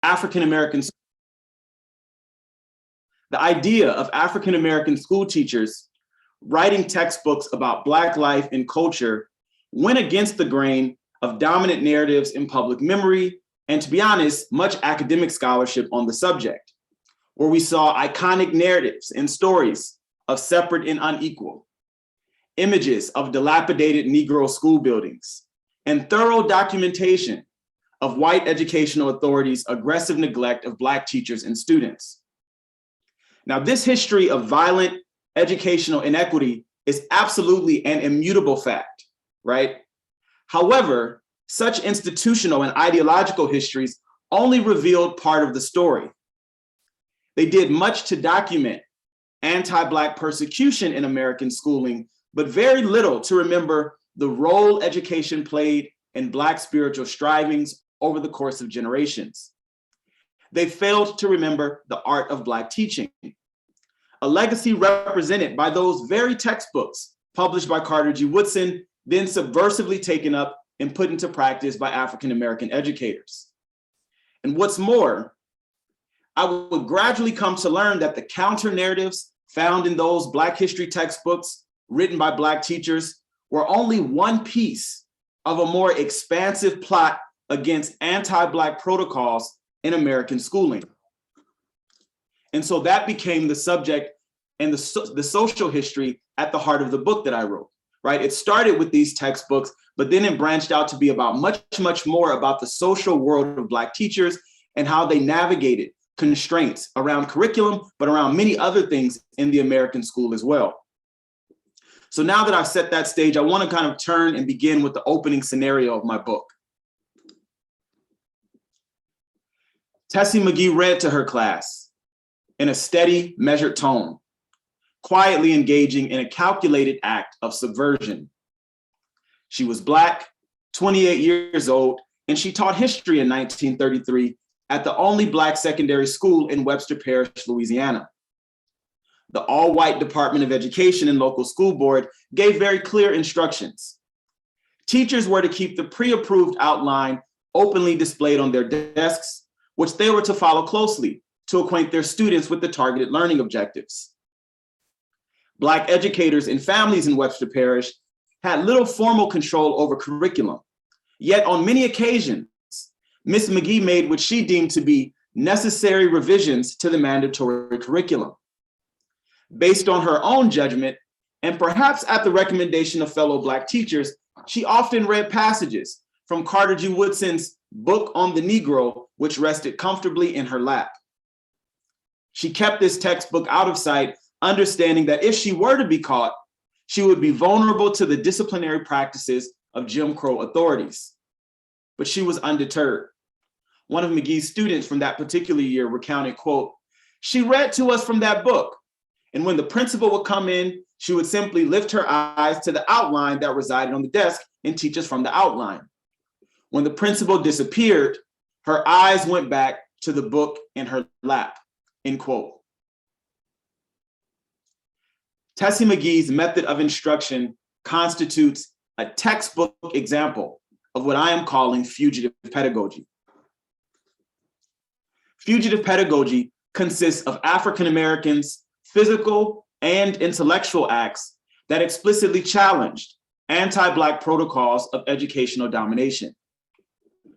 African American, the idea of African American school teachers writing textbooks about Black life and culture went against the grain of dominant narratives in public memory, and to be honest, much academic scholarship on the subject, where we saw iconic narratives and stories of separate and unequal, images of dilapidated Negro school buildings, and thorough documentation of white educational authorities' aggressive neglect of Black teachers and students. Now, this history of violent educational inequity is absolutely an immutable fact, right? However, such institutional and ideological histories only revealed part of the story. They did much to document anti-Black persecution in American schooling, but very little to remember the role education played in Black spiritual strivings over the course of generations. They failed to remember the art of Black teaching, a legacy represented by those very textbooks published by Carter G. Woodson, then subversively taken up and put into practice by African American educators. And what's more, I would gradually come to learn that the counter narratives found in those Black history textbooks written by Black teachers were only one piece of a more expansive plot against anti-Black protocols in American schooling. And so that became the subject and the social history at the heart of the book that I wrote, right? It started with these textbooks, but then it branched out to be about much more about the social world of Black teachers and how they navigated constraints around curriculum, but around many other things in the American school as well. So now that I've set that stage, I want to kind of turn and begin with the opening scenario of my book. Tessie McGee read to her class in a steady, measured tone, quietly engaging in a calculated act of subversion. She was Black, 28 years old, and she taught history in 1933 at the only Black secondary school in Webster Parish, Louisiana. The all-white Department of Education and local school board gave very clear instructions. Teachers were to keep the pre-approved outline openly displayed on their desks, which they were to follow closely to acquaint their students with the targeted learning objectives. Black educators and families in Webster Parish had little formal control over curriculum. Yet on many occasions, Ms. McGee made what she deemed to be necessary revisions to the mandatory curriculum. Based on her own judgment, and perhaps at the recommendation of fellow Black teachers, she often read passages from Carter G. Woodson's book on the Negro, which rested comfortably in her lap. She kept this textbook out of sight, understanding that if she were to be caught, she would be vulnerable to the disciplinary practices of Jim Crow authorities. But she was undeterred. One of McGee's students from that particular year recounted, quote, "She read to us from that book, and when the principal would come in, she would simply lift her eyes to the outline that resided on the desk and teach us from the outline. When the principal disappeared, her eyes went back to the book in her lap," end quote. Tessie McGee's method of instruction constitutes a textbook example of what I am calling fugitive pedagogy. Fugitive pedagogy consists of African Americans' physical and intellectual acts that explicitly challenged anti-Black protocols of educational domination.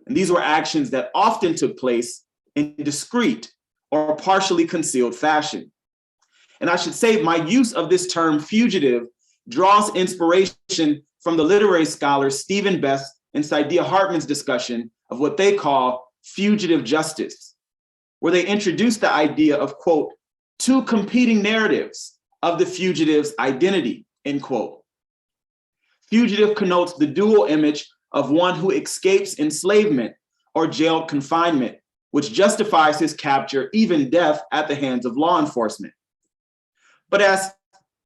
And these were actions that often took place in discreet or partially concealed fashion. And I should say my use of this term fugitive draws inspiration from the literary scholars Stephen Best and Saidiya Hartman's discussion of what they call fugitive justice, where they introduce the idea of, quote, two competing narratives of the fugitive's identity, end quote. Fugitive connotes the dual image of one who escapes enslavement or jail confinement, which justifies his capture, even death, at the hands of law enforcement. But as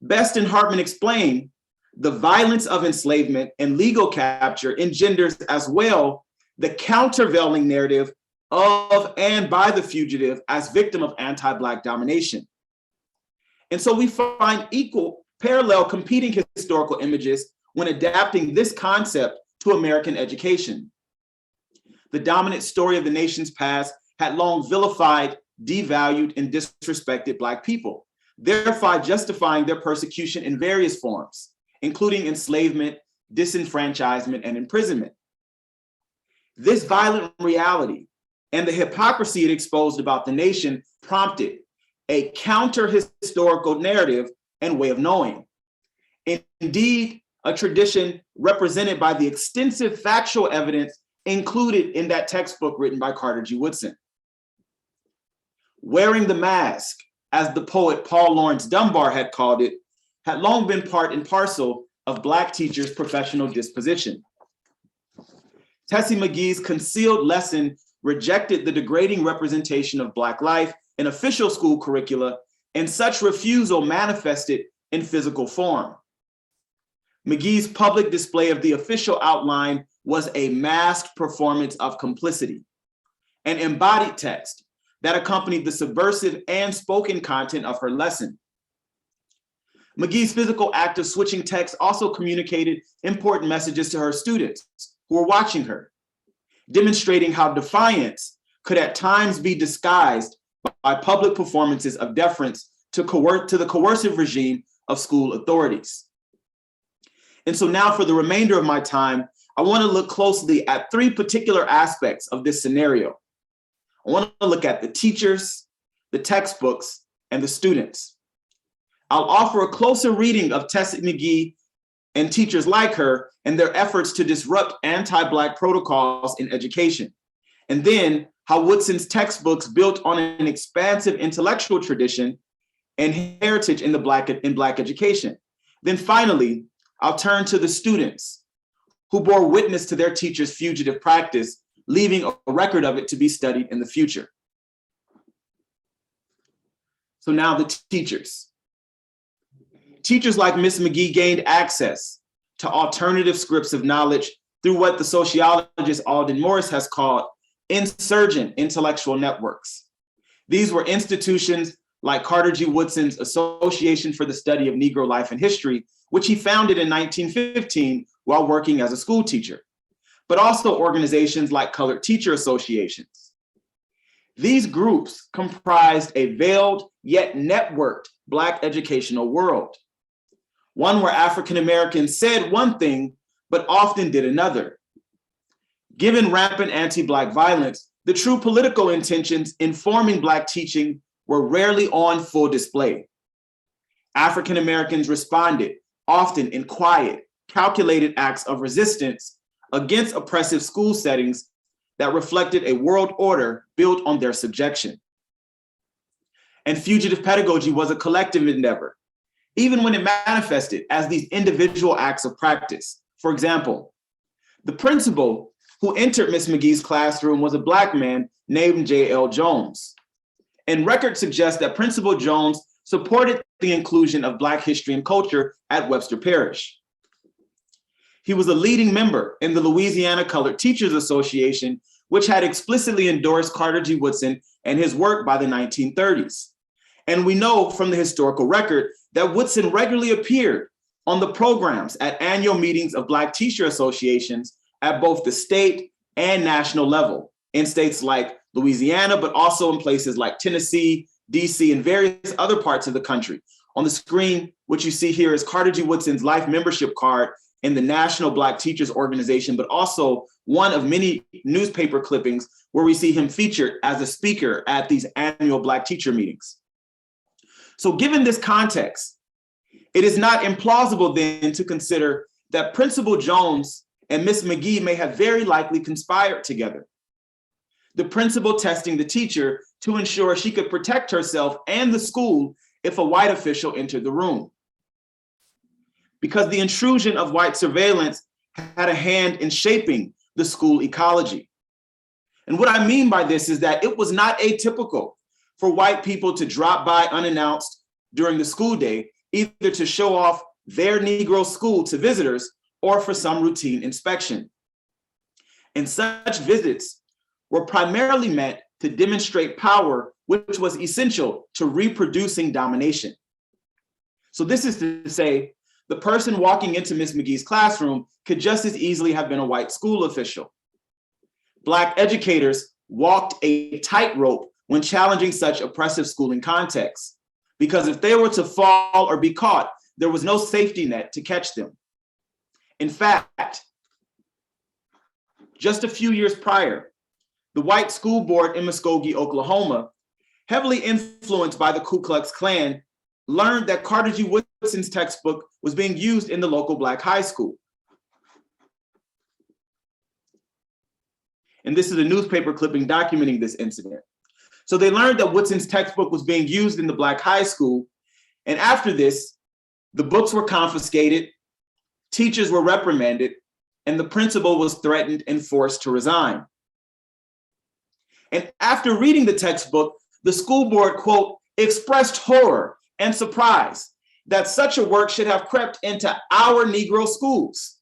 Best and Hartman explain, the violence of enslavement and legal capture engenders as well the countervailing narrative of and by the fugitive as victim of anti-Black domination. And so we find equal, parallel, competing historical images when adapting this concept to American education. The dominant story of the nation's past had long vilified, devalued, and disrespected Black people, thereby justifying their persecution in various forms, including enslavement, disenfranchisement, and imprisonment. This violent reality and the hypocrisy it exposed about the nation prompted a counter-historical narrative and way of knowing. Indeed, a tradition represented by the extensive factual evidence included in that textbook written by Carter G. Woodson. Wearing the mask, as the poet Paul Laurence Dunbar had called it, had long been part and parcel of Black teachers' professional disposition. Tessie McGee's concealed lesson rejected the degrading representation of Black life in official school curricula, and such refusal manifested in physical form. McGee's public display of the official outline was a masked performance of complicity, an embodied text that accompanied the subversive and spoken content of her lesson. McGee's physical act of switching text also communicated important messages to her students who were watching her, demonstrating how defiance could at times be disguised by public performances of deference to the coercive regime of school authorities. And so now for the remainder of my time, I want to look closely at three particular aspects of this scenario. I want to look at the teachers, the textbooks, and the students. I'll offer a closer reading of Tessie McGee and teachers like her and their efforts to disrupt anti-Black protocols in education. And then how Woodson's textbooks built on an expansive intellectual tradition and heritage in Black education. Then finally, I'll turn to the students who bore witness to their teachers' fugitive practice, leaving a record of it to be studied in the future. So now the teachers. Teachers like Miss McGee gained access to alternative scripts of knowledge through what the sociologist Alden Morris has called insurgent intellectual networks. These were institutions like Carter G. Woodson's Association for the Study of Negro Life and History, which he founded in 1915 while working as a school teacher, but also organizations like colored teacher associations. These groups comprised a veiled yet networked Black educational world, one where African Americans said one thing, but often did another. Given rampant anti-Black violence, the true political intentions informing Black teaching were rarely on full display. African Americans responded, often in quiet, calculated acts of resistance against oppressive school settings that reflected a world order built on their subjection. And fugitive pedagogy was a collective endeavor, even when it manifested as these individual acts of practice. For example, the principal who entered Miss McGee's classroom was a Black man named J.L. Jones. And records suggest that Principal Jones supported the inclusion of Black history and culture at Webster Parish. He was a leading member in the Louisiana Colored Teachers Association, which had explicitly endorsed Carter G. Woodson and his work by the 1930s. And we know from the historical record that Woodson regularly appeared on the programs at annual meetings of Black teacher associations at both the state and national level in states like Louisiana, but also in places like Tennessee, DC, and various other parts of the country. On the screen, what you see here is Carter G. Woodson's life membership card in the National Black Teachers Organization, but also one of many newspaper clippings where we see him featured as a speaker at these annual Black teacher meetings. So given this context, it is not implausible then to consider that Principal Jones and Miss McGee may have very likely conspired together. The principal testing the teacher to ensure she could protect herself and the school if a white official entered the room. Because the intrusion of white surveillance had a hand in shaping the school ecology. And what I mean by this is that it was not atypical for white people to drop by unannounced during the school day, either to show off their Negro school to visitors or for some routine inspection. And such visits were primarily meant to demonstrate power, which was essential to reproducing domination. So this is to say, the person walking into Miss McGee's classroom could just as easily have been a white school official. Black educators walked a tightrope when challenging such oppressive schooling contexts, because if they were to fall or be caught, there was no safety net to catch them. In fact, just a few years prior, the white school board in Muskogee, Oklahoma, heavily influenced by the Ku Klux Klan, learned that Carter G. Woodson's textbook was being used in the local Black high school. And this is a newspaper clipping documenting this incident. So they learned that Woodson's textbook was being used in the Black high school. And after this, the books were confiscated, teachers were reprimanded, and the principal was threatened and forced to resign. And after reading the textbook, the school board, quote, expressed horror and surprise that such a work should have crept into our Negro schools.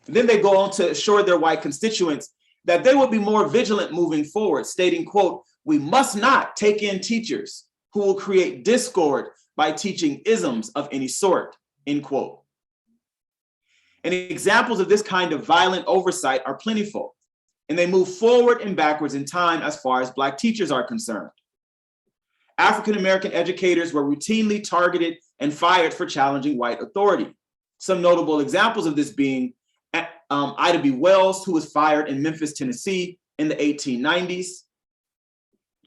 And then they go on to assure their white constituents that they would be more vigilant moving forward, stating, quote, we must not take in teachers who will create discord by teaching isms of any sort, end quote. And examples of this kind of violent oversight are plentiful, and they move forward and backwards in time as far as Black teachers are concerned. African-American educators were routinely targeted and fired for challenging white authority. Some notable examples of this being Ida B. Wells, who was fired in Memphis, Tennessee in the 1890s,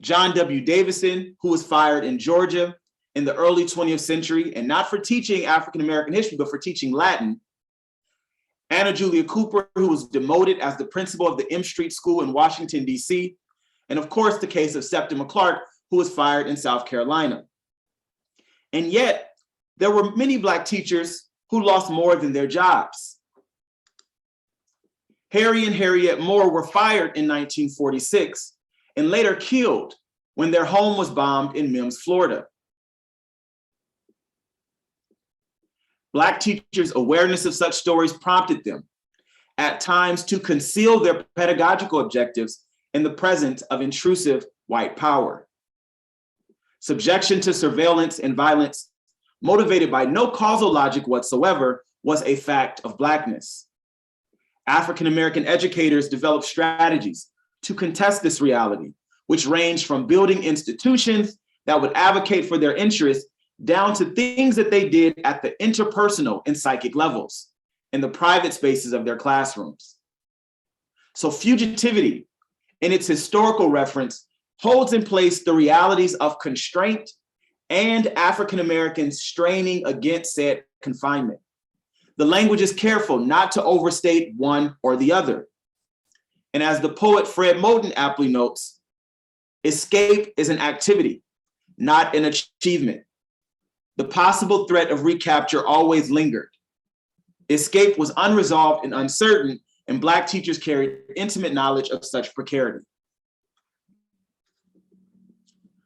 John W. Davison, who was fired in Georgia in the early 20th century, and not for teaching African-American history, but for teaching Latin, Anna Julia Cooper, who was demoted as the principal of the M Street School in Washington, D.C., and of course, the case of Septima Clark, who was fired in South Carolina. And yet, there were many Black teachers who lost more than their jobs. Harry and Harriet Moore were fired in 1946 and later killed when their home was bombed in Mims, Florida. Black teachers' awareness of such stories prompted them, at times, to conceal their pedagogical objectives in the presence of intrusive white power. Subjection to surveillance and violence, motivated by no causal logic whatsoever, was a fact of Blackness. African-American educators developed strategies to contest this reality, which ranged from building institutions that would advocate for their interests down to things that they did at the interpersonal and psychic levels in the private spaces of their classrooms. So fugitivity, in its historical reference, holds in place the realities of constraint and African-Americans straining against said confinement. The language is careful not to overstate one or the other. And as the poet Fred Moten aptly notes, escape is an activity, not an achievement. The possible threat of recapture always lingered. Escape was unresolved and uncertain, and Black teachers carried intimate knowledge of such precarity.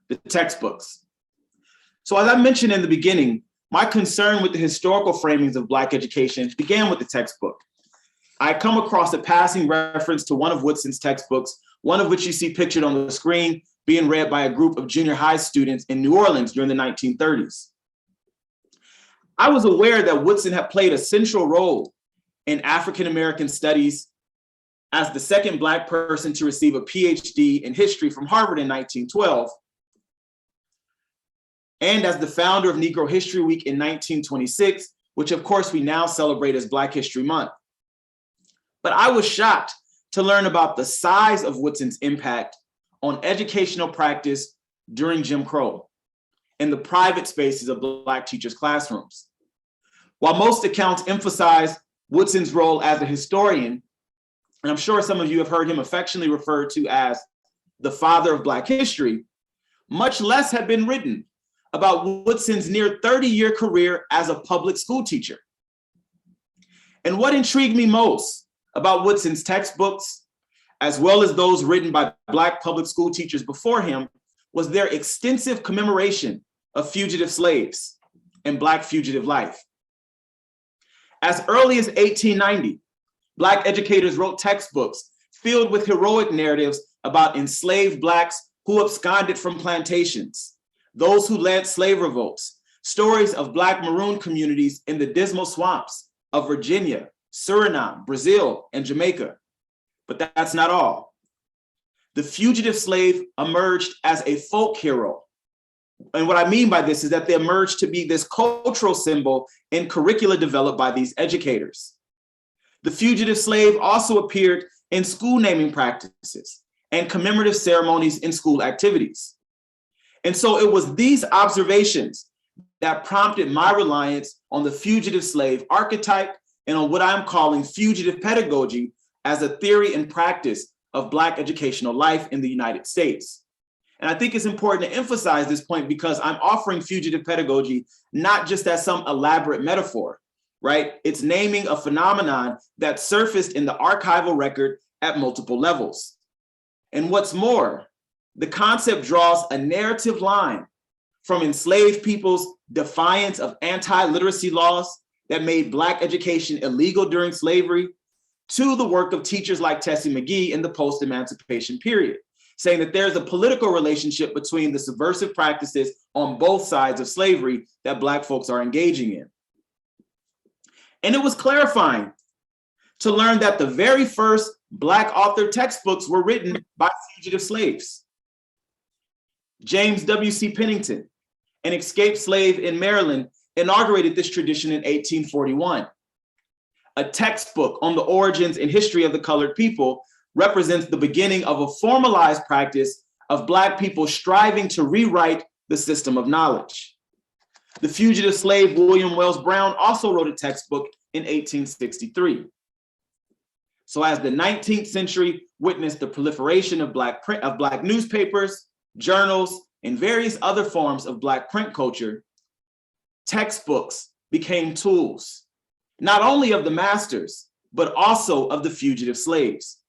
The textbooks. So as I mentioned in the beginning, my concern with the historical framings of Black education began with the textbook. I come across a passing reference to one of Woodson's textbooks, one of which you see pictured on the screen, being read by a group of junior high students in New Orleans during the 1930s. I was aware that Woodson had played a central role in African-American studies as the second Black person to receive a PhD in history from Harvard in 1912, and as the founder of Negro History Week in 1926, which of course we now celebrate as Black History Month. But I was shocked to learn about the size of Woodson's impact on educational practice during Jim Crow in the private spaces of Black teachers' classrooms. While most accounts emphasize Woodson's role as a historian, and I'm sure some of you have heard him affectionately referred to as the father of Black history, much less had been written about Woodson's near 30-year career as a public school teacher. And what intrigued me most about Woodson's textbooks, as well as those written by Black public school teachers before him, was their extensive commemoration of fugitive slaves and Black fugitive life. As early as 1890, Black educators wrote textbooks filled with heroic narratives about enslaved Blacks who absconded from plantations, those who led slave revolts, stories of Black maroon communities in the dismal swamps of Virginia, Suriname, Brazil, and Jamaica. But that's not all. the fugitive slave emerged as a folk hero. And what I mean by this is that they emerged to be this cultural symbol in curricula developed by these educators. The fugitive slave also appeared in school naming practices and commemorative ceremonies in school activities. And so it was these observations that prompted my reliance on the fugitive slave archetype and on what I'm calling fugitive pedagogy as a theory and practice of Black educational life in the United States. And I think it's important to emphasize this point because I'm offering fugitive pedagogy not just as some elaborate metaphor, right? It's naming a phenomenon that surfaced in the archival record at multiple levels. And what's more, the concept draws a narrative line from enslaved people's defiance of anti-literacy laws that made Black education illegal during slavery to the work of teachers like Tessie McGee in the post-emancipation period, saying that there's a political relationship between the subversive practices on both sides of slavery that Black folks are engaging in. And it was clarifying to learn that the very first Black author textbooks were written by fugitive slaves. James W.C. Pennington, an escaped slave in Maryland, inaugurated this tradition in 1841. A textbook on the origins and history of the colored people represents the beginning of a formalized practice of Black people striving to rewrite the system of knowledge. The fugitive slave William Wells Brown also wrote a textbook in 1863. So as the 19th century witnessed the proliferation of Black newspapers, journals, and various other forms of Black print culture, textbooks became tools, not only of the masters, but also of the fugitive slaves.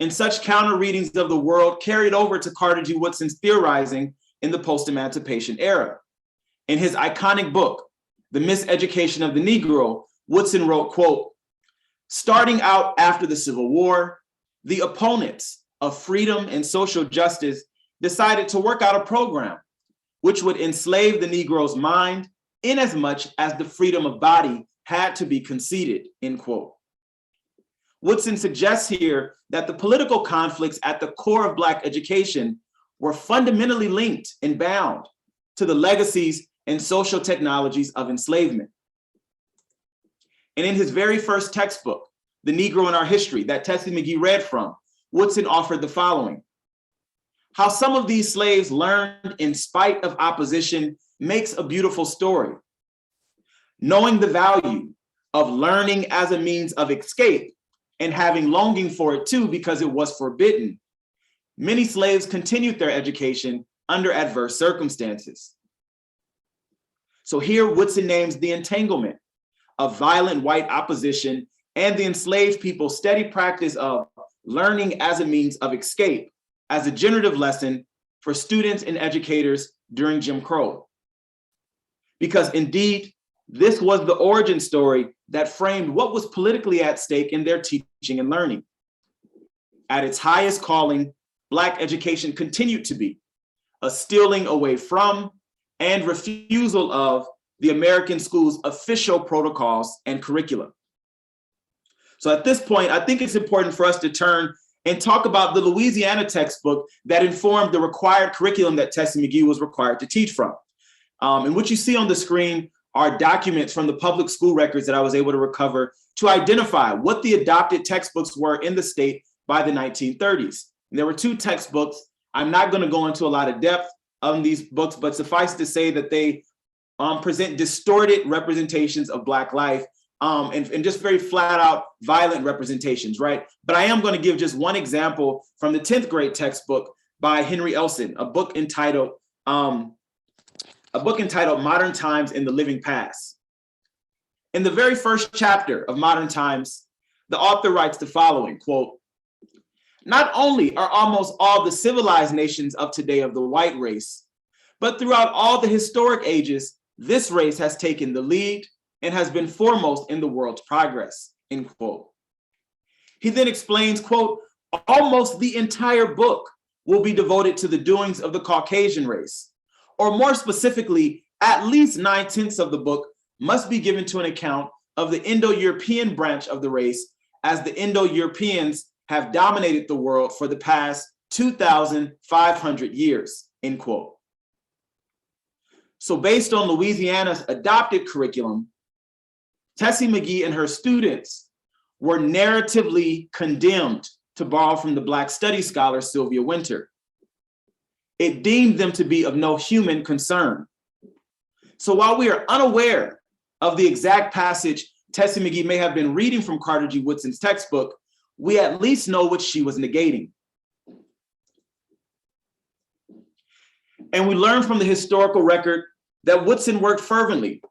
And such counter readings of the world carried over to Carter G. Woodson's theorizing in the post-emancipation era. In his iconic book, The Miseducation of the Negro, Woodson wrote, quote, "Starting out after the Civil War, the opponents of freedom and social justice decided to work out a program which would enslave the Negro's mind inasmuch as the freedom of body had to be conceded," end quote. Woodson suggests here that the political conflicts at the core of Black education were fundamentally linked and bound to the legacies and social technologies of enslavement. And in his very first textbook, The Negro in Our History, that Tessie McGee read from, Woodson offered the following: "How some of these slaves learned in spite of opposition makes a beautiful story. Knowing the value of learning as a means of escape and having longing for it too because it was forbidden, many slaves continued their education under adverse circumstances." So here Woodson names the entanglement of violent white opposition and the enslaved people's steady practice of learning as a means of escape as a generative lesson for students and educators during Jim Crow. Because indeed, this was the origin story that framed what was politically at stake in their teaching and learning. At its highest calling, Black education continued to be a stealing away from and refusal of the American school's official protocols and curricula. So at this point, I think it's important for us to turn and talk about the Louisiana textbook that informed the required curriculum that Tessie McGee was required to teach from. And what you see on the screen are documents from the public school records that I was able to recover to identify what the adopted textbooks were in the state by the 1930s. And there were two textbooks. I'm not going to go into a lot of depth on these books, but suffice to say that they present distorted representations of Black life and just very flat out violent representations, right? But I am going to give just one example from the 10th grade textbook by Henry Elson, a book entitled Modern Times in the Living Past. In the very first chapter of Modern Times, the author writes the following, quote, "Not only are almost all the civilized nations of today of the white race, but throughout all the historic ages, this race has taken the lead and has been foremost in the world's progress," end quote. He then explains, quote, "Almost the entire book will be devoted to the doings of the Caucasian race, or more specifically, at least 9/10 of the book must be given to an account of the Indo-European branch of the race, as the Indo-Europeans have dominated the world for the past 2,500 years, end quote. So based on Louisiana's adopted curriculum, Tessie McGee and her students were narratively condemned, to borrow from the Black studies scholar Sylvia Winter. It deemed them to be of no human concern. So while we are unaware of the exact passage Tessie McGee may have been reading from Carter G. Woodson's textbook, we at least know what she was negating. And we learn from the historical record that Woodson worked fervently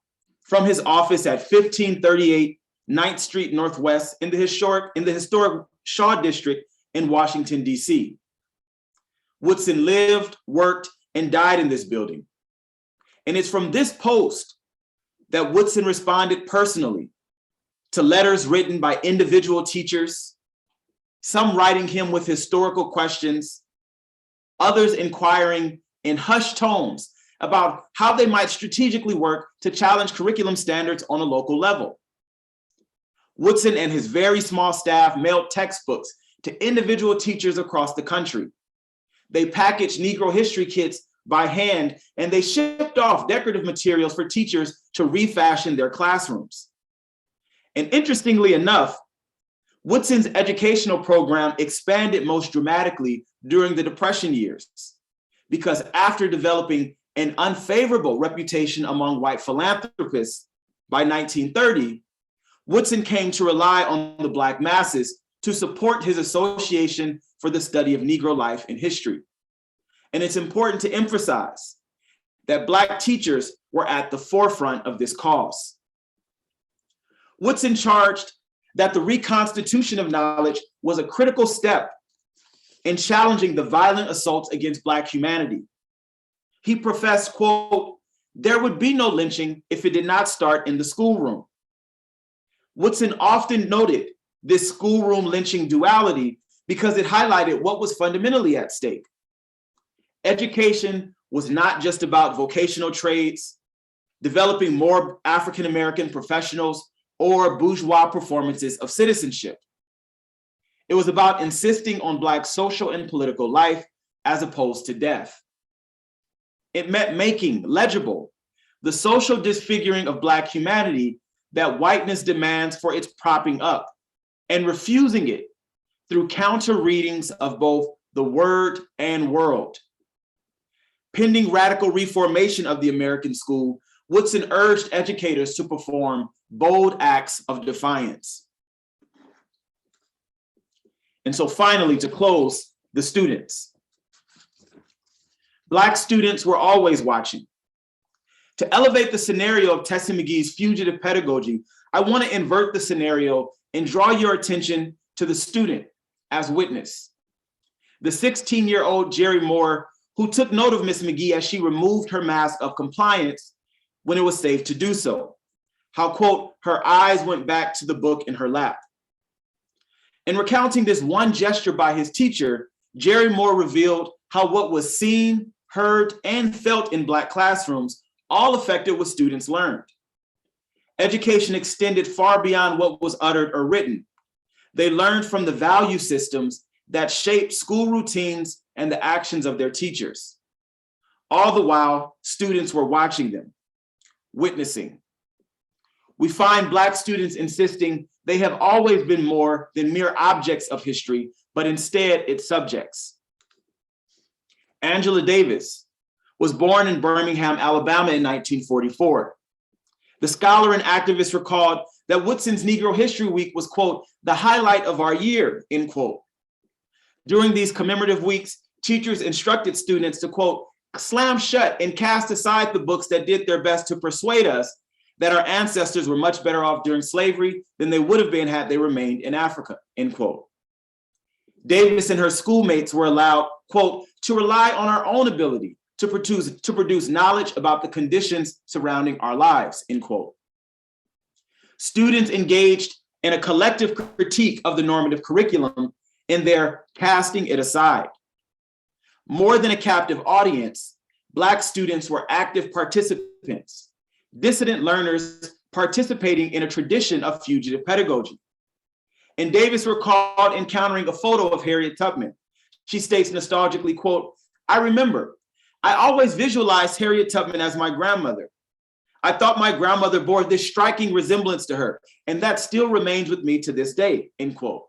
from his office at 1538 9th Street Northwest in the historic Shaw District in Washington, D.C. Woodson lived, worked, and died in this building. And it's from this post that Woodson responded personally to letters written by individual teachers, some writing him with historical questions, others inquiring in hushed tones about how they might strategically work to challenge curriculum standards on a local level. Woodson and his very small staff mailed textbooks to individual teachers across the country. They packaged Negro history kits by hand, and they shipped off decorative materials for teachers to refashion their classrooms. And interestingly enough, Woodson's educational program expanded most dramatically during the Depression years, because after developing an unfavorable reputation among white philanthropists by 1930, Woodson came to rely on the Black masses to support his Association for the Study of Negro Life and History. And it's important to emphasize that Black teachers were at the forefront of this cause. Woodson charged that the reconstitution of knowledge was a critical step in challenging the violent assaults against Black humanity. He professed, quote, "There would be no lynching if it did not start in the schoolroom." Woodson often noted this schoolroom lynching duality because it highlighted what was fundamentally at stake. Education was not just about vocational trades, developing more African-American professionals, or bourgeois performances of citizenship. It was about insisting on Black social and political life as opposed to death. It meant making legible the social disfiguring of Black humanity that whiteness demands for its propping up, and refusing it through counter readings of both the word and world. Pending radical reformation of the American school, Woodson urged educators to perform bold acts of defiance. And so finally, to close, the students. Black students were always watching. To elevate the scenario of Tessie McGee's fugitive pedagogy, I want to invert the scenario and draw your attention to the student as witness. The 16-year-old Jerry Moore, who took note of Miss McGee as she removed her mask of compliance when it was safe to do so. How, quote, her eyes went back to the book in her lap. In recounting this one gesture by his teacher, Jerry Moore revealed how what was seen, heard, and felt in Black classrooms all affected what students learned. Education extended far beyond what was uttered or written. They learned from the value systems that shaped school routines and the actions of their teachers. All the while, students were watching them, witnessing. We find Black students insisting they have always been more than mere objects of history, but instead its subjects. Angela Davis was born in Birmingham, Alabama in 1944. The scholar and activist recalled that Woodson's Negro History Week was, quote, the highlight of our year, end quote. During these commemorative weeks, teachers instructed students to, quote, slam shut and cast aside the books that did their best to persuade us that our ancestors were much better off during slavery than they would have been had they remained in Africa, end quote. Davis and her schoolmates were allowed, quote, to rely on our own ability to produce knowledge about the conditions surrounding our lives, end quote. Students engaged in a collective critique of the normative curriculum in their casting it aside. More than a captive audience, Black students were active participants, dissident learners participating in a tradition of fugitive pedagogy. And Davis recalled encountering a photo of Harriet Tubman. She states nostalgically, quote, "I remember, I always visualized Harriet Tubman as my grandmother. I thought my grandmother bore this striking resemblance to her, and that still remains with me to this day," end quote.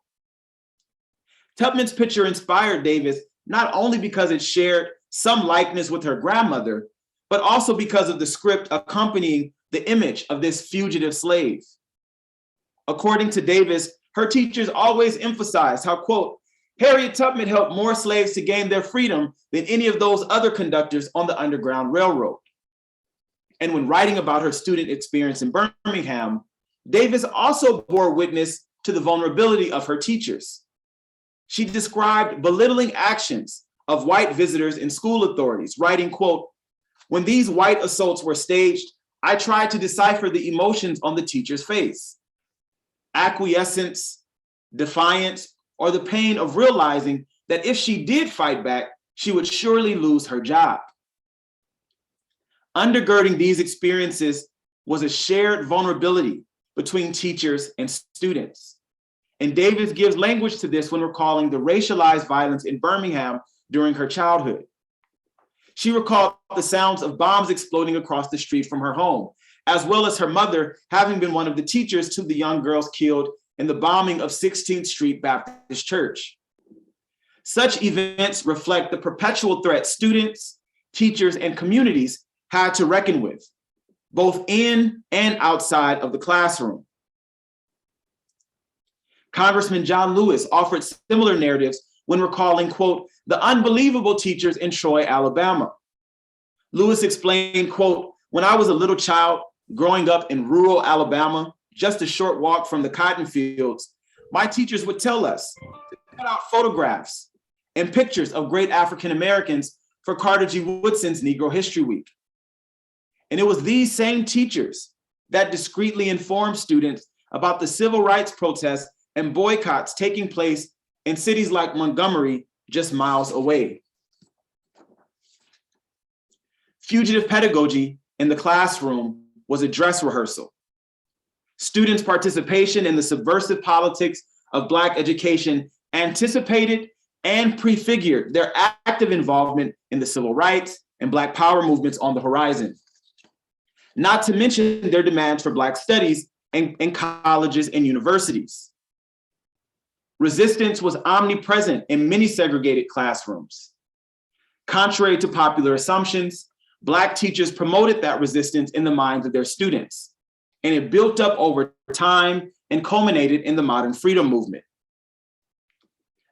Tubman's picture inspired Davis not only because it shared some likeness with her grandmother, but also because of the script accompanying the image of this fugitive slave. According to Davis, her teachers always emphasized how, quote, "Harriet Tubman helped more slaves to gain their freedom than any of those other conductors on the Underground Railroad." And when writing about her student experience in Birmingham, Davis also bore witness to the vulnerability of her teachers. She described belittling actions of white visitors and school authorities, writing, quote, "When these white assaults were staged, I tried to decipher the emotions on the teacher's face. Acquiescence, defiance, or the pain of realizing that if she did fight back, she would surely lose her job." Undergirding these experiences was a shared vulnerability between teachers and students. And Davis gives language to this when recalling the racialized violence in Birmingham during her childhood. She recalled the sounds of bombs exploding across the street from her home, as well as her mother having been one of the teachers to the young girls killed in the bombing of 16th Street Baptist Church. Such events reflect the perpetual threat students, teachers, and communities had to reckon with, both in and outside of the classroom. Congressman John Lewis offered similar narratives when recalling, quote, "the unbelievable teachers in Troy, Alabama." Lewis explained, quote, "When I was a little child growing up in rural Alabama, just a short walk from the cotton fields, my teachers would tell us to cut out photographs and pictures of great African Americans for Carter G. Woodson's Negro History Week. And it was these same teachers that discreetly informed students about the civil rights protests and boycotts taking place in cities like Montgomery, just miles away." Fugitive pedagogy in the classroom was a dress rehearsal. Students' participation in the subversive politics of Black education anticipated and prefigured their active involvement in the civil rights and Black power movements on the horizon. Not to mention their demands for Black studies in colleges and universities. Resistance was omnipresent in many segregated classrooms. Contrary to popular assumptions, Black teachers promoted that resistance in the minds of their students, and it built up over time and culminated in the modern freedom movement.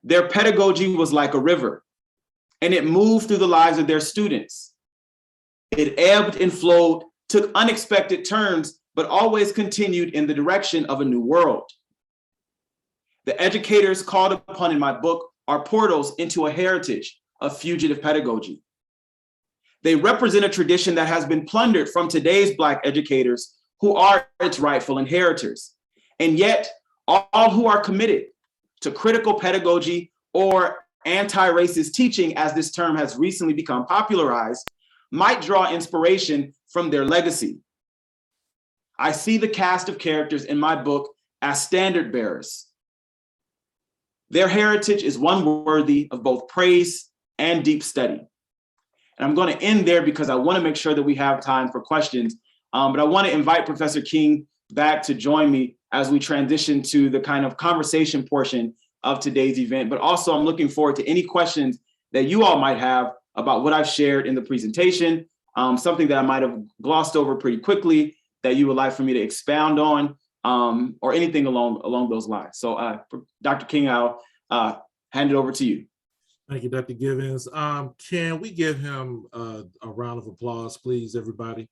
Their pedagogy was like a river, and it moved through the lives of their students. It ebbed and flowed, took unexpected turns, but always continued in the direction of a new world. The educators called upon in my book are portals into a heritage of fugitive pedagogy. They represent a tradition that has been plundered from today's Black educators who are its rightful inheritors. And yet, all who are committed to critical pedagogy or anti-racist teaching, as this term has recently become popularized, might draw inspiration from their legacy. I see the cast of characters in my book as standard bearers. Their heritage is one worthy of both praise and deep study. And I'm going to end there because I want to make sure that we have time for questions. But I want to invite Professor King back to join me as we transition to the kind of conversation portion of today's event. But also I'm looking forward to any questions that you all might have about what I've shared in the presentation, something that I might have glossed over pretty quickly that you would like for me to expound on, or anything along those lines. So Dr. King, I'll hand it over to you. Thank you, Dr. Givens. Can we give him a round of applause, please, everybody?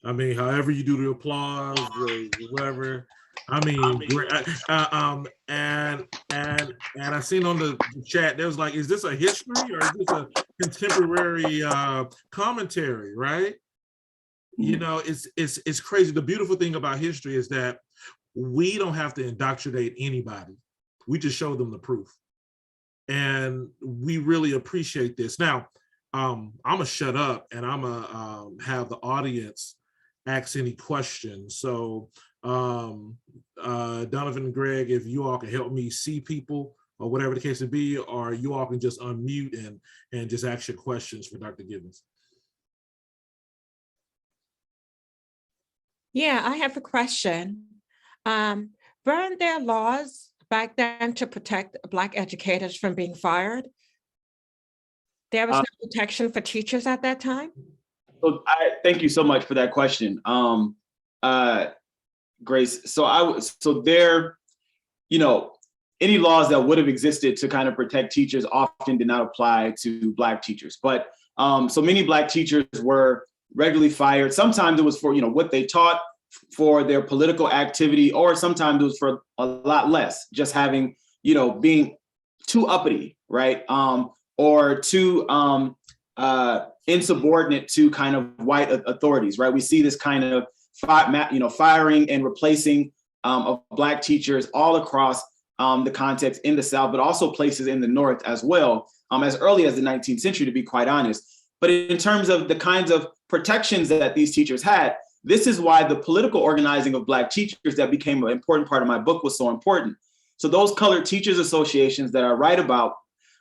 I mean, however you do the applause, whatever. I mean, and I seen on the chat there was like, is this a history or is this a contemporary commentary, right? You know, it's crazy. The beautiful thing about history is that we don't have to indoctrinate anybody. We just show them the proof. And we really appreciate this. Now, I'm gonna shut up and I'm gonna have the audience ask any questions. So Donovan and Greg, if you all can help me see people or whatever the case may be, or you all can just unmute and just ask your questions for Dr. Gibbons. Yeah, I have a question. Weren't there laws back then to protect Black educators from being fired? There was no protection for teachers at that time? So thank you so much for that question, Grace. So there, any laws that would have existed to kind of protect teachers often did not apply to Black teachers. But so many Black teachers were regularly fired. Sometimes it was for what they taught, for their political activity, or sometimes it was for a lot less, just having being too uppity, right, or too insubordinate to kind of white authorities, right? We see this kind of firing and replacing of Black teachers all across the context in the South, but also places in the North as well, as early as the 19th century, to be quite honest. But in terms of the kinds of protections that these teachers had, this is why the political organizing of Black teachers that became an important part of my book was so important. So those colored teachers associations that I write about,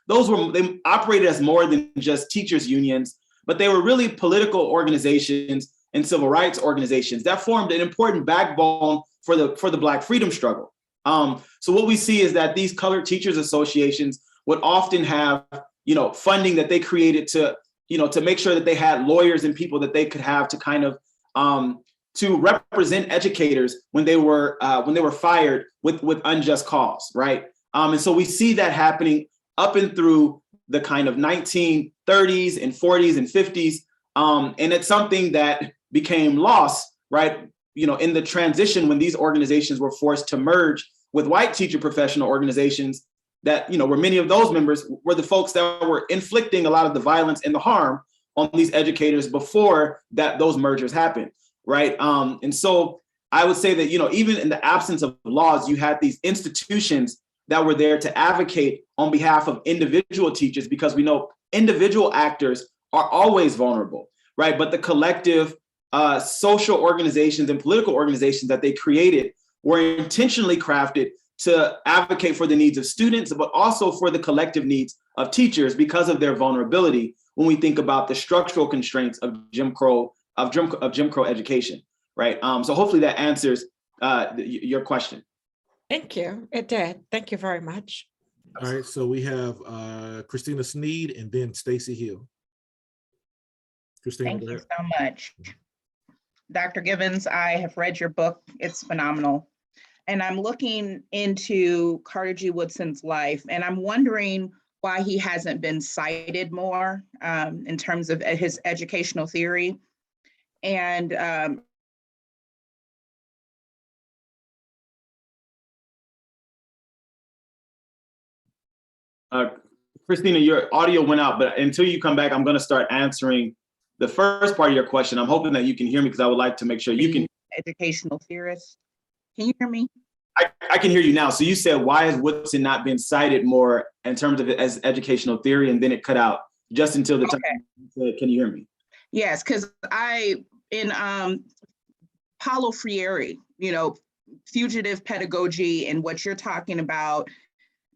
they operated as more than just teachers unions, but they were really political organizations and civil rights organizations that formed an important backbone for the Black freedom struggle. So what we see is that these colored teachers associations would often have, funding that they created to make sure that they had lawyers and people that they could have to kind of to represent educators when they were fired with unjust cause, right? And so we see that happening up and through the kind of 1930s and 40s and 50s, and it's something that became lost, right? In the transition when these organizations were forced to merge with white teacher professional organizations that where many of those members were the folks that were inflicting a lot of the violence and the harm on these educators before those mergers happened, right? And so I would say that, even in the absence of laws, you had these institutions that were there to advocate on behalf of individual teachers, because we know individual actors are always vulnerable, right? But the collective social organizations and political organizations that they created were intentionally crafted to advocate for the needs of students, but also for the collective needs of teachers because of their vulnerability when we think about the structural constraints of Jim Crow education, right? So hopefully that answers your question. Thank you. It did. Thank you very much. All right, so we have Christina Sneed and then Stacy Hill. Christina, thank you so much. Dr. Gibbons, I have read your book. It's phenomenal. And I'm looking into Carter G. Woodson's life, and I'm wondering why he hasn't been cited more in terms of his educational theory. And Christina, your audio went out, but until you come back, I'm going to start answering the first part of your question. I'm hoping that you can hear me because I would like to make sure you can. Educational theorist. Can you hear me? I can hear you now. So you said, why has Woodson not been cited more in terms of it as educational theory? And then it cut out just until the time. Can you hear me? Yes, because in Paulo Freire, fugitive pedagogy and what you're talking about,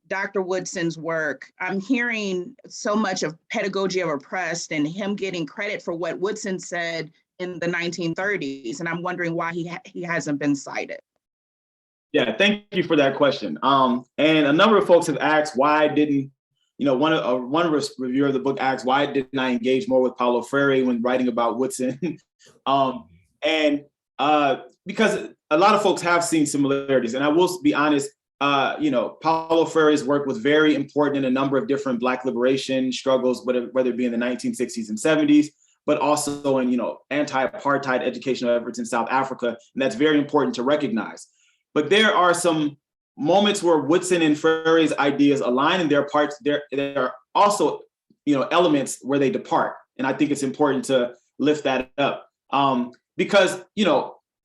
Dr. Woodson's work, I'm hearing so much of pedagogy of oppressed and him getting credit for what Woodson said in the 1930s. And I'm wondering why he hasn't been cited. Yeah, thank you for that question. And a number of folks have asked why didn't, one reviewer of the book asked, why didn't I engage more with Paulo Freire when writing about Woodson? Because a lot of folks have seen similarities. And I will be honest, Paulo Freire's work was very important in a number of different Black liberation struggles, whether it be in the 1960s and 70s, but also in, anti-apartheid educational efforts in South Africa. And that's very important to recognize. But there are some moments where Woodson and Freire's ideas align, and there are also, elements where they depart. And I think it's important to lift that up because,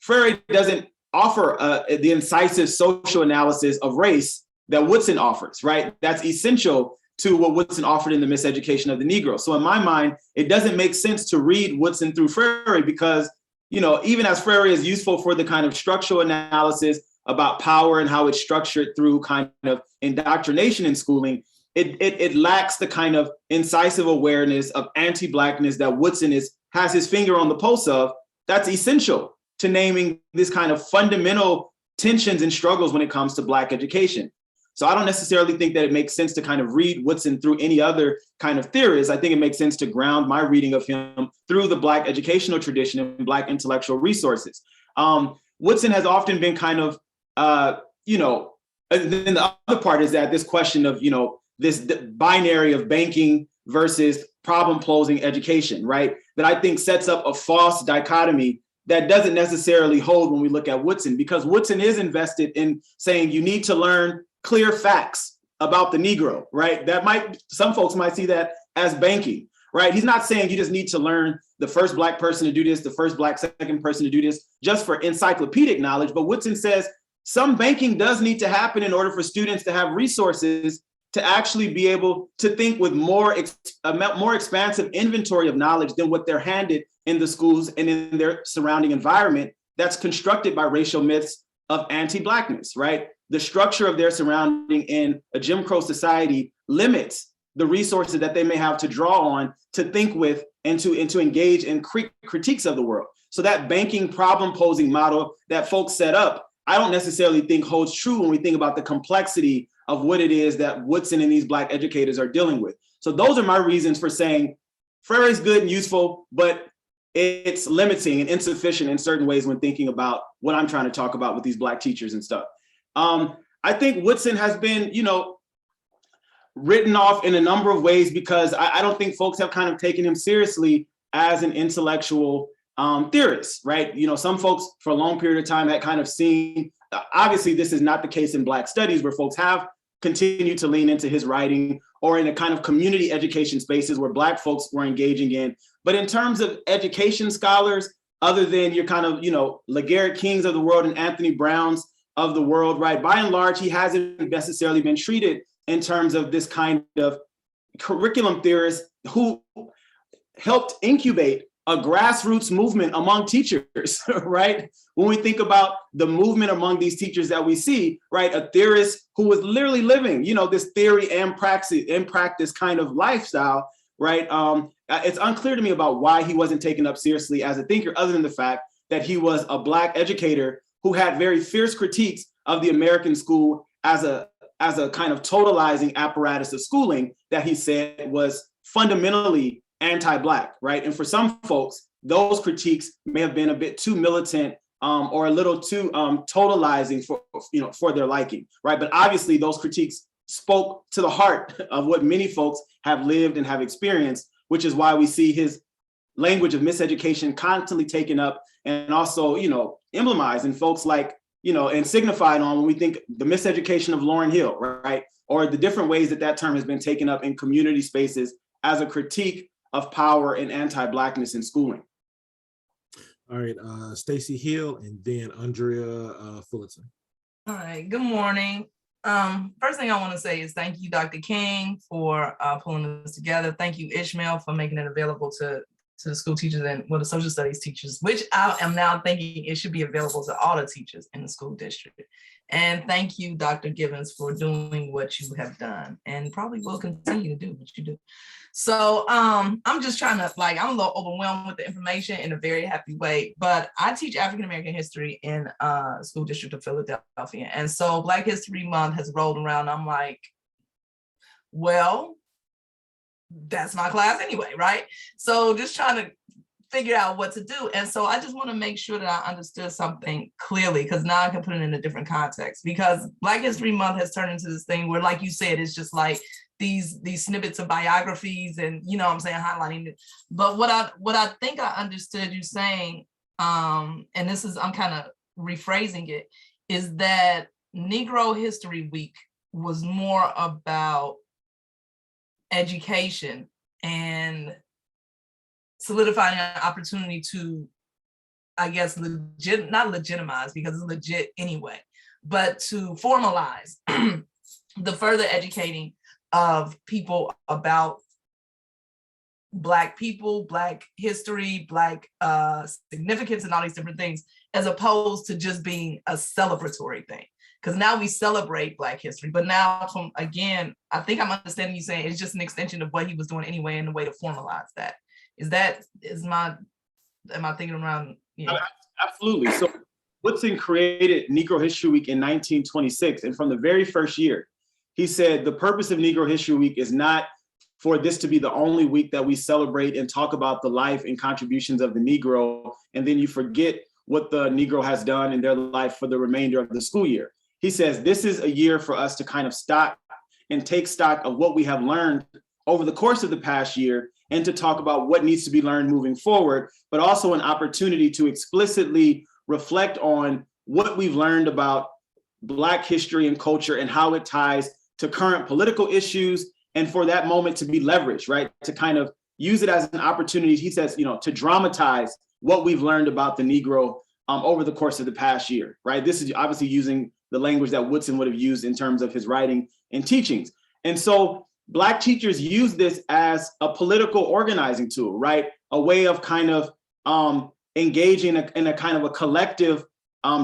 Freire doesn't offer the incisive social analysis of race that Woodson offers, right? That's essential to what Woodson offered in The Miseducation of the Negro. So in my mind, it doesn't make sense to read Woodson through Freire because even as Freire is useful for the kind of structural analysis about power and how it's structured through kind of indoctrination in schooling, it lacks the kind of incisive awareness of anti-Blackness that Woodson has his finger on the pulse of. That's essential to naming this kind of fundamental tensions and struggles when it comes to Black education. So I don't necessarily think that it makes sense to kind of read Woodson through any other kind of theorist. I think it makes sense to ground my reading of him through the Black educational tradition and Black intellectual resources. Woodson has often been kind of, and then the other part is that this question of, this binary of banking versus problem posing education, right? That I think sets up a false dichotomy that doesn't necessarily hold when we look at Woodson, because Woodson is invested in saying you need to learn clear facts about the Negro, right? Some folks might see that as banking, right? He's not saying you just need to learn the first Black person to do this, the first Black second person to do this, just for encyclopedic knowledge. But Woodson says some banking does need to happen in order for students to have resources to actually be able to think with more expansive inventory of knowledge than what they're handed in the schools and in their surrounding environment that's constructed by racial myths of anti-Blackness, right? The structure of their surrounding in a Jim Crow society limits the resources that they may have to draw on to think with and to engage in critiques of the world. So that banking problem posing model that folks set up, I don't necessarily think holds true when we think about the complexity of what it is that Woodson and these Black educators are dealing with. So those are my reasons for saying Freire is good and useful, but it's limiting and insufficient in certain ways when thinking about what I'm trying to talk about with these Black teachers and stuff. I think Woodson has been, written off in a number of ways because I don't think folks have kind of taken him seriously as an intellectual theorist, right? Some folks for a long period of time had kind of seen, obviously this is not the case in Black studies where folks have continued to lean into his writing or in a kind of community education spaces where Black folks were engaging in. But in terms of education scholars, other than your kind of, LeGarrette Kings of the world and Anthony Browns of the world, right? By and large, he hasn't necessarily been treated in terms of this kind of curriculum theorist who helped incubate a grassroots movement among teachers, right? When we think about the movement among these teachers that we see, right? A theorist who was literally living, this theory and practice kind of lifestyle, right? It's unclear to me about why he wasn't taken up seriously as a thinker, other than the fact that he was a Black educator who had very fierce critiques of the American school as a kind of totalizing apparatus of schooling that he said was fundamentally anti-Black, right? And for some folks, those critiques may have been a bit too militant or a little too totalizing for their liking, right? But obviously those critiques spoke to the heart of what many folks have lived and have experienced, which is why we see his language of miseducation constantly taken up and also, emblemized in folks like, and signified on when we think the miseducation of Lauryn Hill, right? Or the different ways that term has been taken up in community spaces as a critique of power and anti-Blackness in schooling. All right, Stacey Hill and then Andrea Fullerton. All right, good morning. First thing I want to say is thank you, Dr. King, for pulling this together. Thank you, Ishmael, for making it available to the school teachers and the social studies teachers, which I am now thinking it should be available to all the teachers in the school district. And thank you, Dr. Givens, for doing what you have done and probably will continue to do what you do. So I'm just trying to, I'm a little overwhelmed with the information in a very happy way, but I teach African-American history in school district of Philadelphia. And so Black History Month has rolled around. I'm like, well, that's my class anyway, right? So just trying to figure out what to do. And so I just want to make sure that I understood something clearly, because now I can put it in a different context, because Black History Month has turned into this thing where, like you said, it's just like these snippets of biographies and, highlighting it. But what I think I understood you saying, and this is, I'm kind of rephrasing it, is that Negro History Week was more about education and solidifying an opportunity to, I guess, not legitimize, because it's legit anyway, but to formalize the further educating of people about Black people, Black history, Black significance, and all these different things, as opposed to just being a celebratory thing. Because now we celebrate Black history, but now again, I think I'm understanding you saying it's just an extension of what he was doing anyway, and the way to formalize that. Am I thinking around? Yeah. Absolutely. So Woodson created Negro History Week in 1926, and from the very first year, he said the purpose of Negro History Week is not for this to be the only week that we celebrate and talk about the life and contributions of the Negro, and then you forget what the Negro has done in their life for the remainder of the school year. He says this is a year for us to kind of stop and take stock of what we have learned over the course of the past year, and to talk about what needs to be learned moving forward, but also an opportunity to explicitly reflect on what we've learned about Black history and culture and how it ties to current political issues, and for that moment to be leveraged, right? To kind of use it as an opportunity, he says, to dramatize what we've learned about the Negro over the course of the past year, right? This is obviously using the language that Woodson would have used in terms of his writing and teachings. And so Black teachers use this as a political organizing tool, right? A way of kind of engaging in a kind of a collective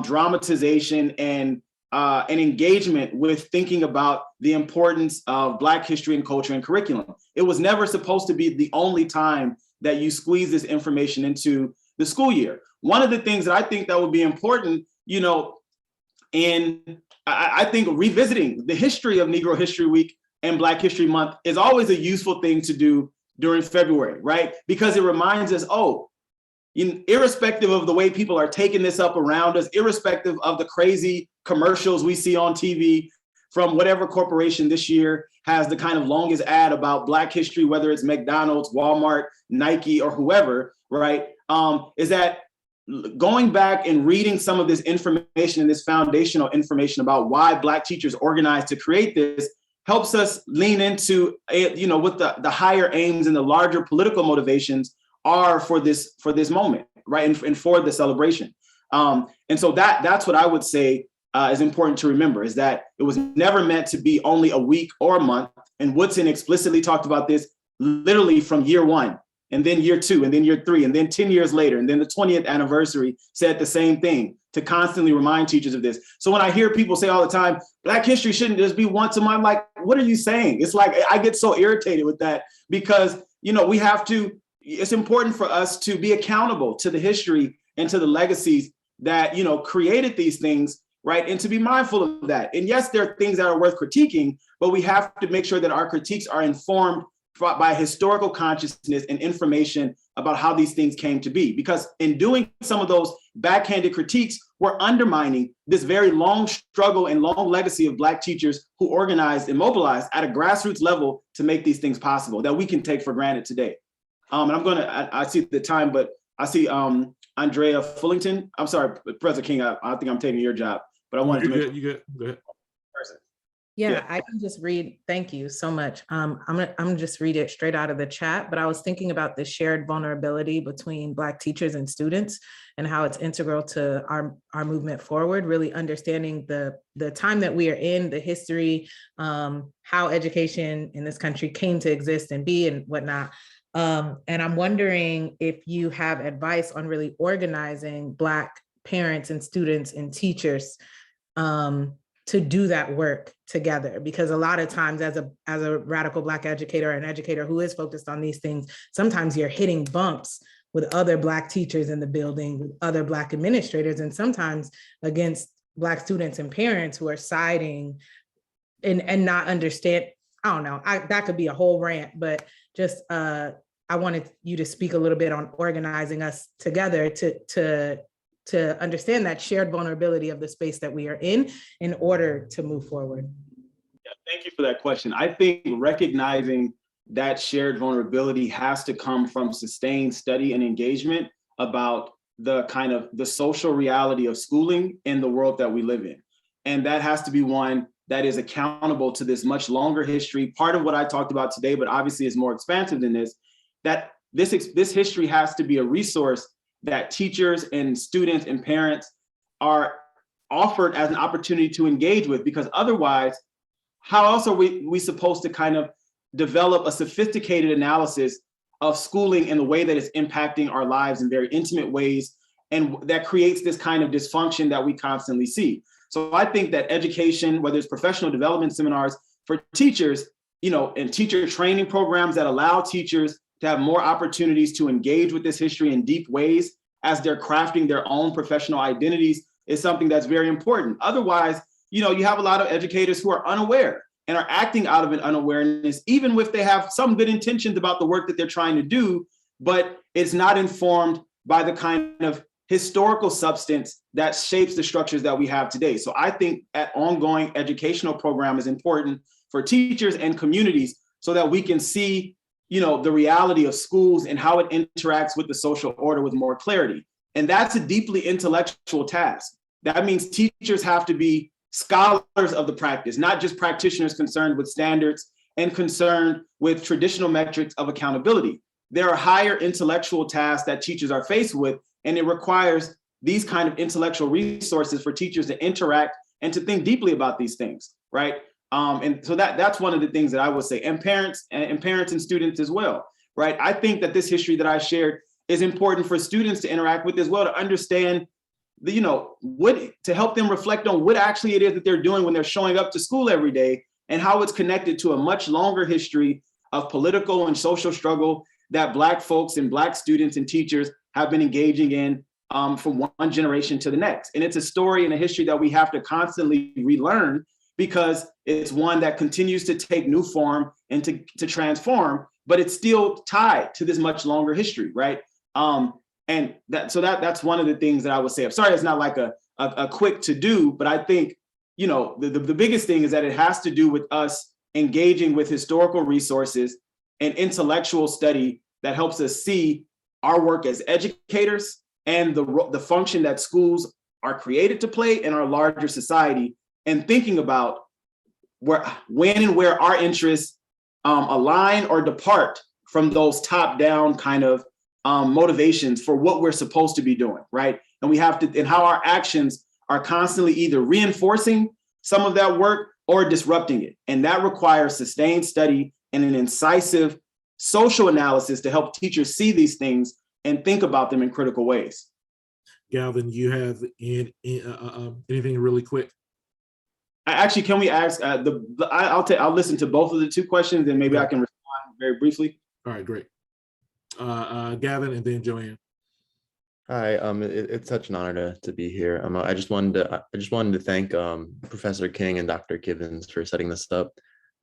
dramatization and an engagement with thinking about the importance of Black history and culture and curriculum. It was never supposed to be the only time that you squeeze this information into the school year. One of the things that I think that would be important, I think revisiting the history of Negro History Week and Black History Month is always a useful thing to do during February, right? Because it reminds us, irrespective of the way people are taking this up around us, irrespective of the crazy commercials we see on TV from whatever corporation this year has the kind of longest ad about Black history, whether it's McDonald's, Walmart, Nike, or whoever, right? Is that going back and reading some of this information and this foundational information about why Black teachers organized to create this helps us lean into, what the higher aims and the larger political motivations are for this moment, right? And for the celebration. And so that's what I would say is important to remember, is that it was never meant to be only a week or a month. And Woodson explicitly talked about this literally from year one, and then year two, and then year three, and then 10 years later, and then the 20th anniversary said the same thing, to constantly remind teachers of this. So when I hear people say all the time, Black history shouldn't just be once a month, I'm like, what are you saying? It's like, I get so irritated with that, because, it's important for us to be accountable to the history and to the legacies that, created these things, right? And to be mindful of that. And yes, there are things that are worth critiquing, but we have to make sure that our critiques are informed by historical consciousness and information about how these things came to be. Because in doing some of those backhanded critiques, we're undermining this very long struggle and long legacy of Black teachers who organized and mobilized at a grassroots level to make these things possible that we can take for granted today. And I see the time, but I see Andrea Fullington. I'm sorry, Professor King, I think I'm taking your job, but I wanted to make you good. Go ahead. Yeah, I can just read. Thank you so much. I'm gonna just read it straight out of the chat. But I was thinking about the shared vulnerability between Black teachers and students, and how it's integral to our movement forward. Really understanding the time that we are in, the history, how education in this country came to exist and be, and whatnot. And I'm wondering if you have advice on really organizing Black parents and students and teachers to do that work together, because a lot of times as a radical Black educator, an educator who is focused on these things, sometimes you're hitting bumps with other Black teachers in the building, with other Black administrators, and sometimes against Black students and parents who are siding and not understand. I don't know, that could be a whole rant, but just I wanted you to speak a little bit on organizing us together to understand that shared vulnerability of the space that we are in order to move forward. Yeah, thank you for that question. I think recognizing that shared vulnerability has to come from sustained study and engagement about the kind of the social reality of schooling in the world that we live in. And that has to be one that is accountable to this much longer history. Part of what I talked about today, but obviously is more expansive than this, that this history has to be a resource that teachers and students and parents are offered as an opportunity to engage with, because otherwise, how else are we supposed to kind of develop a sophisticated analysis of schooling and the way that it's impacting our lives in very intimate ways. And that creates this kind of dysfunction that we constantly see. So I think that education, whether it's professional development seminars for teachers, and teacher training programs that allow teachers to have more opportunities to engage with this history in deep ways as they're crafting their own professional identities, is something that's very important. Otherwise, you have a lot of educators who are unaware and are acting out of an unawareness, even if they have some good intentions about the work that they're trying to do, but it's not informed by the kind of historical substance that shapes the structures that we have today. So I think that ongoing educational program is important for teachers and communities so that we can see, the reality of schools and how it interacts with the social order with more clarity. And that's a deeply intellectual task. That means teachers have to be scholars of the practice, not just practitioners concerned with standards and concerned with traditional metrics of accountability. There are higher intellectual tasks that teachers are faced with, and it requires these kind of intellectual resources for teachers to interact and to think deeply about these things, right? And so that's one of the things that I would say, and parents and students as well, right? I think that this history that I shared is important for students to interact with as well, to understand to help them reflect on what actually it is that they're doing when they're showing up to school every day, and how it's connected to a much longer history of political and social struggle that Black folks and Black students and teachers have been engaging in from one generation to the next. And it's a story and a history that we have to constantly relearn, because it's one that continues to take new form and to transform, but it's still tied to this much longer history, right? And that's one of the things that I would say. I'm sorry, it's not like a quick to do, but I think, the biggest thing is that it has to do with us engaging with historical resources and intellectual study that helps us see our work as educators and the function that schools are created to play in our larger society, and thinking about when and where our interests align or depart from those top-down kind of motivations for what we're supposed to be doing, right? And and how our actions are constantly either reinforcing some of that work or disrupting it. And that requires sustained study and an incisive social analysis to help teachers see these things and think about them in critical ways. Galvin, you have anything really quick? Actually, can we ask I'll listen to both of the two questions, and maybe I can respond very briefly. All right, great. Gavin, and then Joanne. Hi, it's such an honor to be here. I just wanted to thank Professor King and Dr. Givens for setting this up.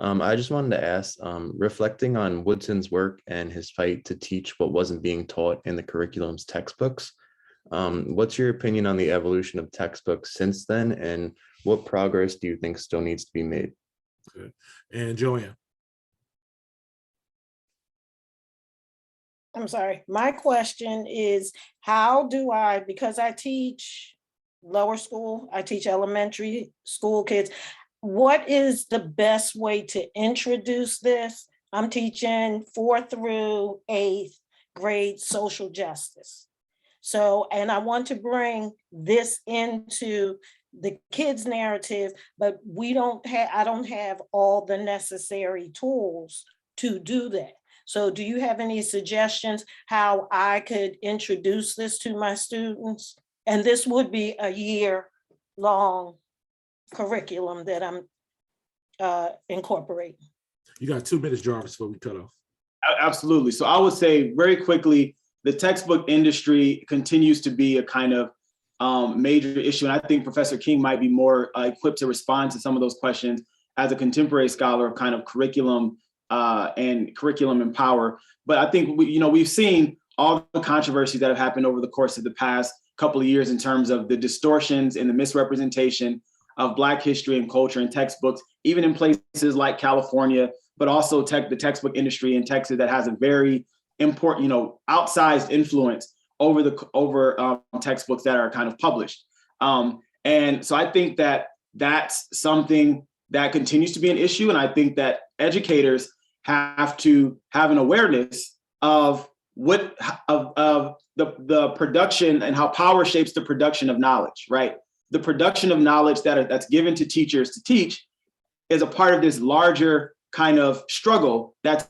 I just wanted to ask, reflecting on Woodson's work and his fight to teach what wasn't being taught in the curriculum's textbooks, what's your opinion on the evolution of textbooks since then, and what progress do you think still needs to be made? Good. And Joanne. I'm sorry. My question is, how do I, because I teach lower school, I teach elementary school kids, what is the best way to introduce this? I'm teaching 4th through 8th grade social justice. So, and I want to bring this into the kids' narrative, but I don't have all the necessary tools to do that. So do you have any suggestions how I could introduce this to my students? And this would be a year-long curriculum that I'm incorporating. You got 2 minutes, Jarvis, before we cut off. Absolutely. So I would say very quickly, the textbook industry continues to be a kind of major issue. And I think Professor King might be more equipped to respond to some of those questions as a contemporary scholar of kind of curriculum and curriculum and power. But I think we've seen all the controversies that have happened over the course of the past couple of years in terms of the distortions and the misrepresentation of Black history and culture in textbooks, even in places like California, but also the textbook industry in Texas that has a very important, outsized influence over textbooks that are kind of published. And so I think that that's something that continues to be an issue. And I think that educators have to have an awareness of the production and how power shapes the production of knowledge, right? The production of knowledge that's given to teachers to teach is a part of this larger kind of struggle that's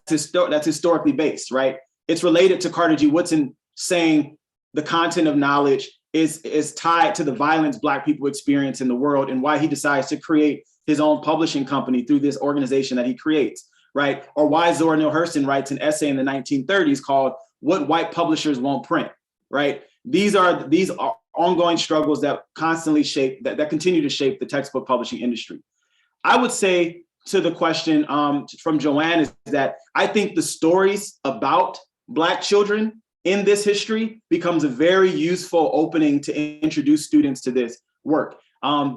historically based, right? it's related to Carter G. Woodson saying the content of knowledge is tied to the violence Black people experience in the world, and why he decides to create his own publishing company through this organization that he creates, right? Or why Zora Neale Hurston writes an essay in the 1930s called "What White Publishers Won't Print," right? These are ongoing struggles that constantly shape, that continue to shape the textbook publishing industry. I would say to the question from Joanne is that I think the stories about Black children in this history becomes a very useful opening to introduce students to this work.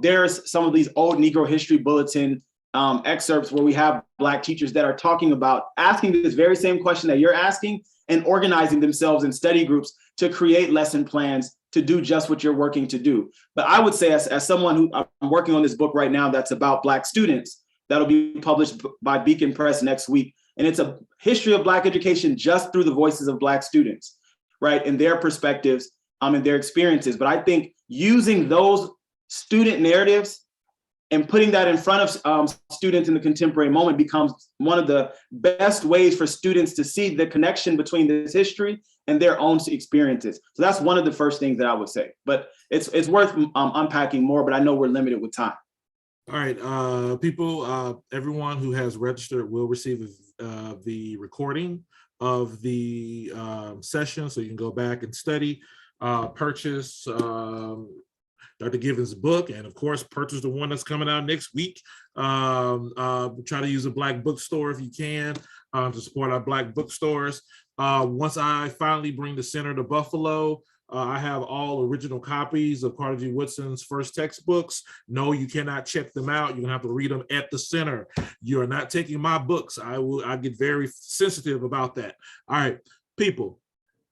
There's some of these old Negro History Bulletin excerpts where we have Black teachers that are talking about asking this very same question that you're asking and organizing themselves in study groups to create lesson plans to do just what you're working to do. But I would say, as someone who I'm working on this book right now that's about Black students, that'll be published by Beacon Press next week. And it's a history of Black education just through the voices of Black students, right? And their perspectives and their experiences. But I think using those student narratives and putting that in front of students in the contemporary moment becomes one of the best ways for students to see the connection between this history and their own experiences. So that's one of the first things that I would say. But it's worth unpacking more, but I know we're limited with time. All right, people, everyone who has registered will receive the recording of the session, so you can go back and study, purchase Dr. Givens' book, and of course, purchase the one that's coming out next week. Try to use a Black bookstore if you can to support our Black bookstores. Once I finally bring the center to Buffalo, I have all original copies of Carter G. Woodson's first textbooks. No, you cannot check them out. You're gonna have to read them at the center. You are not taking my books. I get very sensitive about that. All right, people,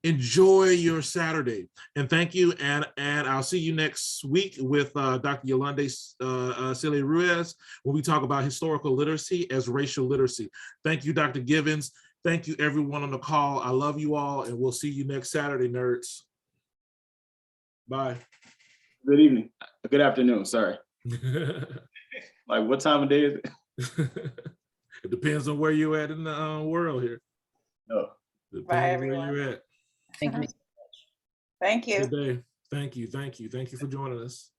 enjoy your Saturday, and thank you. And I'll see you next week with Dr. Yolande Celia Ruiz when we talk about historical literacy as racial literacy. Thank you, Dr. Givens. Thank you, everyone on the call. I love you all, and we'll see you next Saturday, nerds. Bye. Good evening. Good afternoon. Sorry. Like, what time of day is it? It depends on where you're at in the world here. Oh. Depends Bye, on where everyone. you're at. Thank you. Good day. Thank you. Thank you. Thank you for joining us.